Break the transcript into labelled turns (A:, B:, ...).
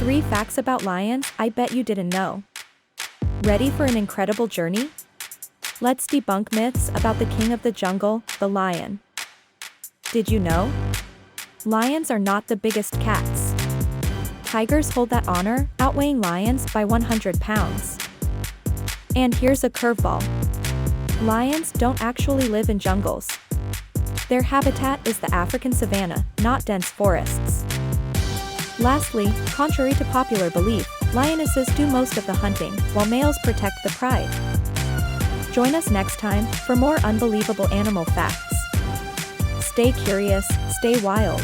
A: 3 facts about lions I bet you didn't know. Ready for an incredible journey? Let's debunk myths about the king of the jungle, the lion. Did you know? Lions are not the biggest cats. Tigers hold that honor, outweighing lions by 100 pounds. And here's a curveball. Lions don't actually live in jungles. Their habitat is the African savanna, not dense forests. Lastly, contrary to popular belief, lionesses do most of the hunting, while males protect the pride. Join us next time for more unbelievable animal facts. Stay curious, stay wild.